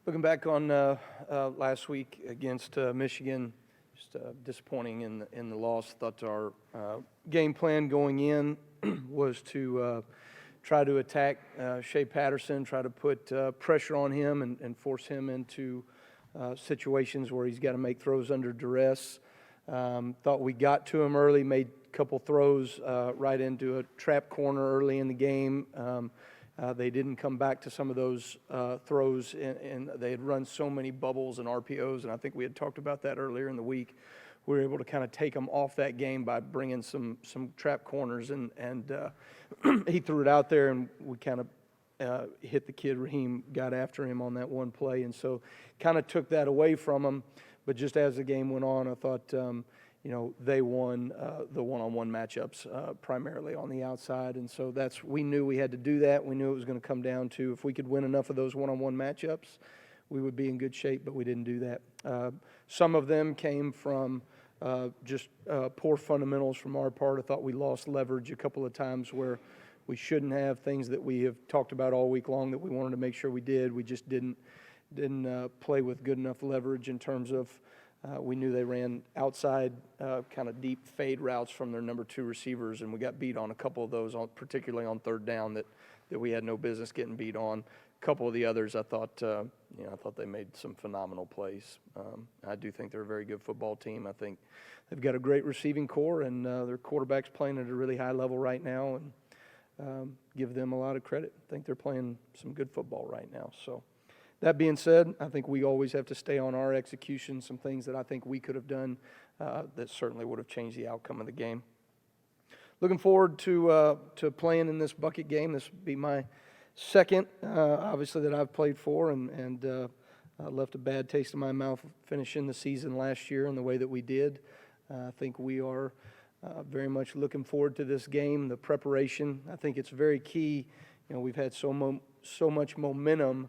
Looking back on last week against Michigan, just disappointing in the loss. Thought our game plan going in was to try to attack Shea Patterson, try to put pressure on him and force him into situations where he's got to make throws under duress. Thought we got to him early, made a couple throws right into a trap corner early in the game. They didn't come back to some of those throws, and they had run so many bubbles and RPOs, and I think we had talked about that earlier in the week. We were able to kind of take them off that game by bringing some trap corners, and he threw it out there, and we kind of hit the kid. Raheem got after him on that one play, and so kind of took that away from him. But just as the game went on, I thought, they won the one-on-one matchups primarily on the outside. And so we knew we had to do that. We knew it was going to come down to if we could win enough of those one-on-one matchups, we would be in good shape, but we didn't do that. Some of them came from just poor fundamentals from our part. I thought we lost leverage a couple of times where we shouldn't have, things that we have talked about all week long that we wanted to make sure we did. We just didn't play with good enough leverage in terms of we knew they ran outside kind of deep fade routes from their number two receivers, and we got beat on a couple of those, particularly on third down that we had no business getting beat on. A couple of the others, I thought they made some phenomenal plays. I do think they're a very good football team. I think they've got a great receiving core, and their quarterback's playing at a really high level right now, and give them a lot of credit. I think they're playing some good football right now. So that being said, I think we always have to stay on our execution, some things that I think we could have done that certainly would have changed the outcome of the game. Looking forward to playing in this bucket game. This will be my second, obviously, that I've played for, and left a bad taste in my mouth finishing the season last year in the way that we did. I think we are very much looking forward to this game, the preparation. I think it's very key. We've had so much momentum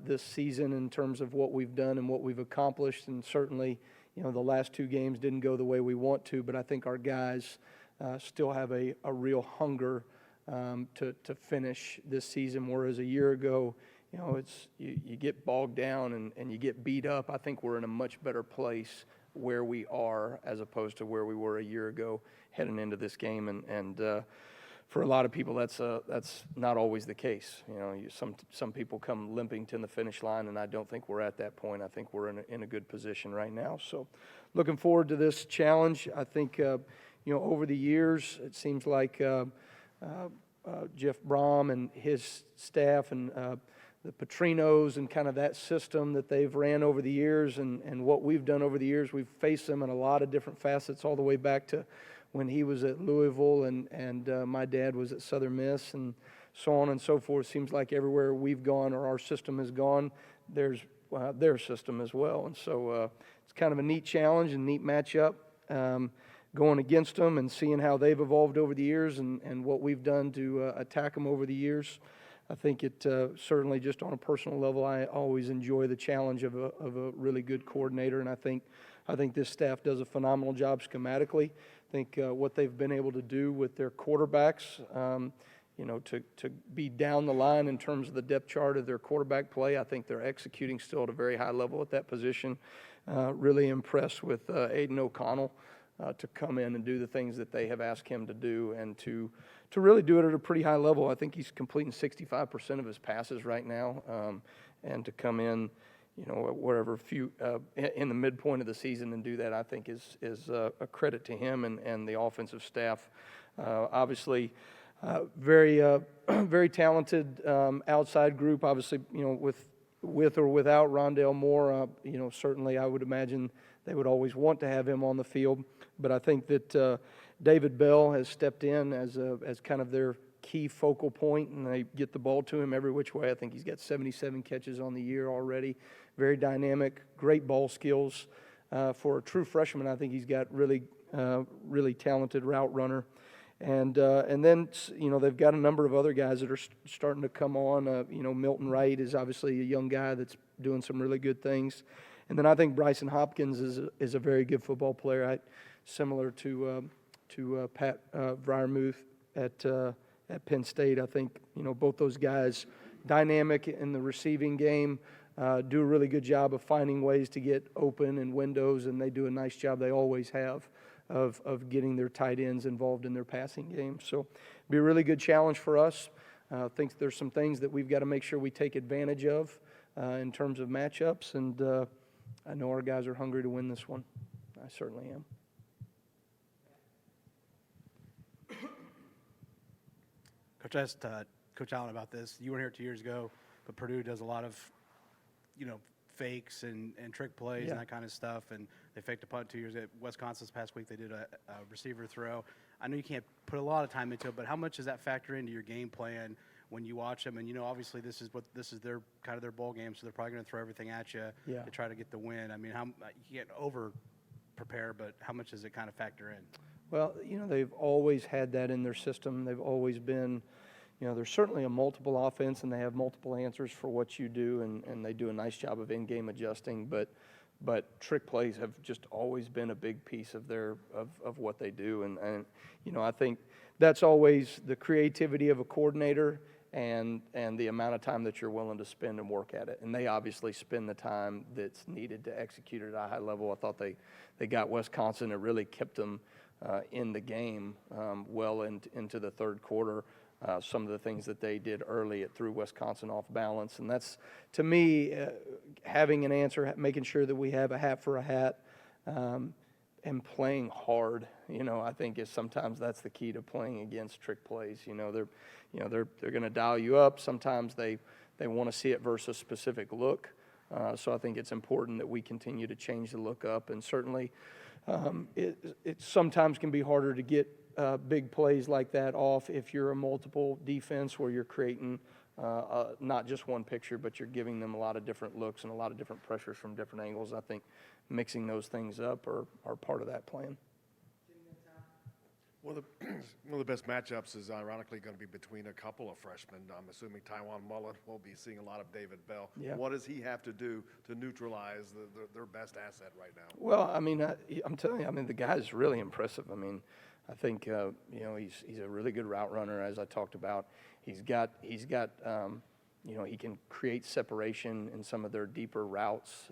this season in terms of what we've done and what we've accomplished, and certainly, the last two games didn't go the way we want to, but I think our guys still have a real hunger to finish this season, whereas a year ago, you get bogged down and you get beat up. I think we're in a much better place where we are as opposed to where we were a year ago heading into this game, and for a lot of people, that's not always the case. Some people come limping to the finish line, and I don't think we're at that point. I think we're in a good position right now. So, looking forward to this challenge. I think over the years, it seems like Jeff Brom and his staff and the Petrinos and kind of that system that they've ran over the years, and what we've done over the years, we've faced them in a lot of different facets, all the way back to when he was at Louisville and my dad was at Southern Miss, and so on and so forth. Seems like everywhere we've gone or our system has gone, there's their system as well. And so it's kind of a neat challenge and neat matchup going against them and seeing how they've evolved over the years and what we've done to attack them over the years. I think it certainly, just on a personal level, I always enjoy the challenge of a really good coordinator, and I think this staff does a phenomenal job schematically. I think what they've been able to do with their quarterbacks, to be down the line in terms of the depth chart of their quarterback play, I think they're executing still at a very high level at that position. Really impressed with Aiden O'Connell to come in and do the things that they have asked him to do, and to really do it at a pretty high level. I think he's completing 65% of his passes right now, and to come in, wherever in the midpoint of the season and do that, I think is a credit to him and the offensive staff. Obviously, very very talented outside group. Obviously, with or without Rondale Moore, certainly I would imagine they would always want to have him on the field. But I think that David Bell has stepped in as kind of their key focal point, and they get the ball to him every which way. I think he's got 77 catches on the year already. Very dynamic, great ball skills. For a true freshman, I think he's got really talented route runner. And then, they've got a number of other guys that are starting to come on. Milton Wright is obviously a young guy that's doing some really good things. And then I think Bryson Hopkins is a very good football player, similar to Pat Vriemuth at Penn State. I think, both those guys, dynamic in the receiving game, do a really good job of finding ways to get open and windows, and they do a nice job, they always have, of getting their tight ends involved in their passing game. So it'll be a really good challenge for us. I think there's some things that we've got to make sure we take advantage of in terms of matchups, and I know our guys are hungry to win this one. I certainly am. Coach, I asked Coach Allen about this. You weren't here 2 years ago, but Purdue does a lot of, fakes and trick plays and that kind of stuff. And they faked a punt 2 years at Wisconsin this past week. They did a receiver throw. I know you can't put a lot of time into it, but how much does that factor into your game plan when you watch them? And obviously this is their kind of their bowl game, so they're probably going to throw everything at you to try to get the win. I mean, you can't over prepare, but how much does it kind of factor in? Well, they've always had that in their system. They've always been, there's certainly a multiple offense, and they have multiple answers for what you do, and they do a nice job of in-game adjusting. But trick plays have just always been a big piece of of what they do, and I think that's always the creativity of a coordinator and the amount of time that you're willing to spend and work at it. And they obviously spend the time that's needed to execute it at a high level. I thought they got Wisconsin. It really kept them in the game well into the third quarter. Some of the things that they did early, it threw Wisconsin off balance. And that's, to me, having an answer, making sure that we have a hat for a hat, and playing hard, I think sometimes that's the key to playing against trick plays. They're going to dial you up. Sometimes they want to see it versus a specific look. So I think it's important that we continue to change the look up. And certainly it sometimes can be harder to get big plays like that off if you're a multiple defense where you're creating not just one picture, but you're giving them a lot of different looks and a lot of different pressures from different angles. I think mixing those things up are part of that plan. One of the best matchups is ironically going to be between a couple of freshmen. I'm assuming Tywone Mullen will be seeing a lot of David Bell. Yeah. What does he have to do to neutralize their best asset right now? Well, I mean, I'm telling you, the guy's really impressive. I think he's a really good route runner, as I talked about. He's got he can create separation in some of their deeper routes,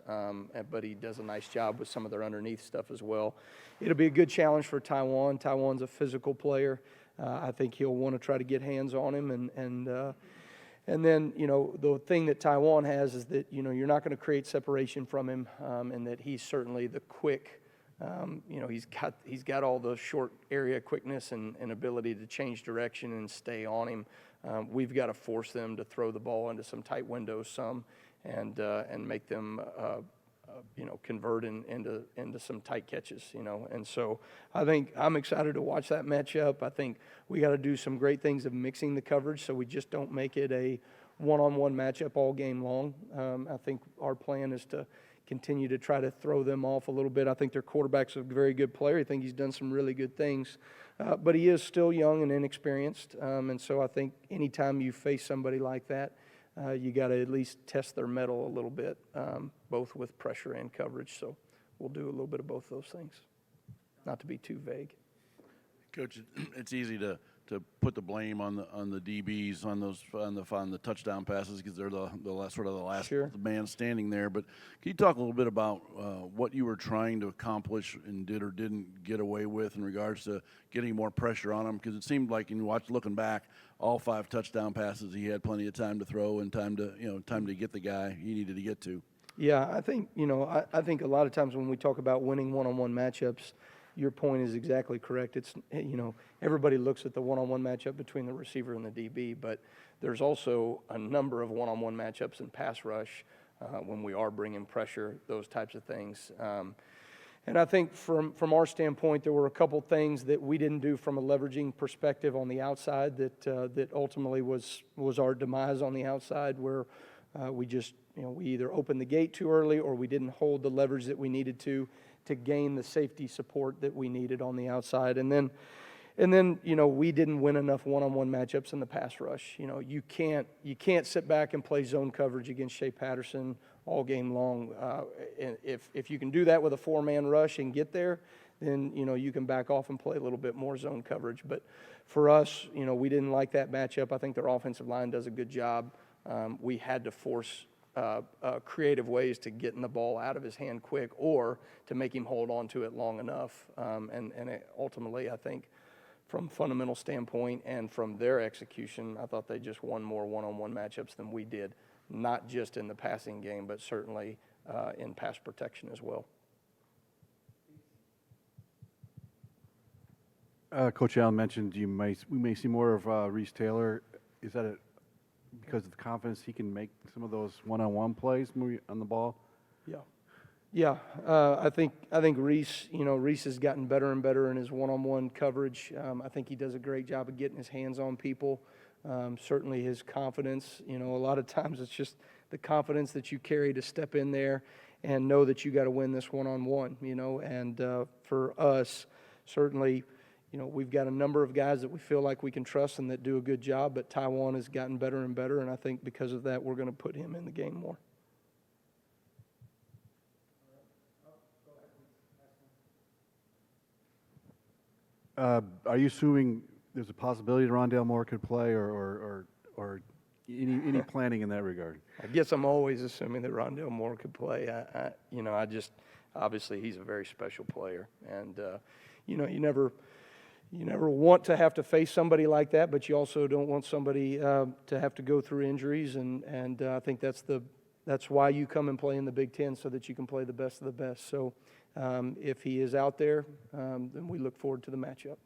but he does a nice job with some of their underneath stuff as well. It'll be a good challenge for Tywone. Tywone's a physical player. I think he'll want to try to get hands on him, and then the thing that Tywone has is that you're not going to create separation from him, and that he's certainly the quick. He's got all the short area quickness and ability to change direction and stay on him. We've got to force them to throw the ball into some tight windows and make them convert into some tight catches. And so I think I'm excited to watch that matchup. I think we got to do some great things of mixing the coverage so we just don't make it a one-on-one matchup all game long. I think our plan is to continue to try to throw them off a little bit. I think their quarterback's a very good player. I think he's done some really good things. But he is still young and inexperienced. And so I think anytime you face somebody like that, you got to at least test their mettle a little bit, both with pressure and coverage. So we'll do a little bit of both those things, not to be too vague. Coach, it's easy to put the blame on the DBs on the touchdown passes because they're the last Sure. man standing there. But can you talk a little bit about what you were trying to accomplish and did or didn't get away with in regards to getting more pressure on them? Because it seemed like, looking back, all 5 touchdown passes he had plenty of time to throw and time to get the guy he needed to get to. Yeah, I think I think a lot of times when we talk about winning one-on-one matchups, your point is exactly correct. It's, everybody looks at the one-on-one matchup between the receiver and the DB, but there's also a number of one-on-one matchups in pass rush when we are bringing pressure, those types of things. And I think from our standpoint, there were a couple things that we didn't do from a leveraging perspective on the outside that ultimately was our demise on the outside, where we just, we either opened the gate too early or we didn't hold the leverage that we needed to gain the safety support that we needed on the outside. And then we didn't win enough one-on-one matchups in the pass rush. You can't sit back and play zone coverage against Shea Patterson all game long. If you can do that with a 4-man rush and get there, then you can back off and play a little bit more zone coverage. But for us, we didn't like that matchup. I think their offensive line does a good job. We had to force creative ways to getting the ball out of his hand quick or to make him hold on to it long enough. Ultimately, I think from fundamental standpoint and from their execution, I thought they just won more one-on-one matchups than we did, not just in the passing game, but certainly in pass protection as well. Coach Allen mentioned we may see more of Reese Taylor. Is that because of the confidence he can make some of those one-on-one plays on the ball? Yeah. I think Reese, Reese has gotten better and better in his one-on-one coverage. I think he does a great job of getting his hands on people. Certainly his confidence, a lot of times it's just the confidence that you carry to step in there and know that you got to win this one-on-one, and for us, certainly, we've got a number of guys that we feel like we can trust and that do a good job, but Taiwan has gotten better and better, and I think because of that, we're going to put him in the game more. Are you assuming there's a possibility Rondale Moore could play, or any planning in that regard? I guess I'm always assuming that Rondale Moore could play. Obviously he's a very special player, and you never want to have to face somebody like that, but you also don't want somebody to have to go through injuries, and I think that's why you come and play in the Big Ten, so that you can play the best of the best. So if he is out there, then we look forward to the matchup.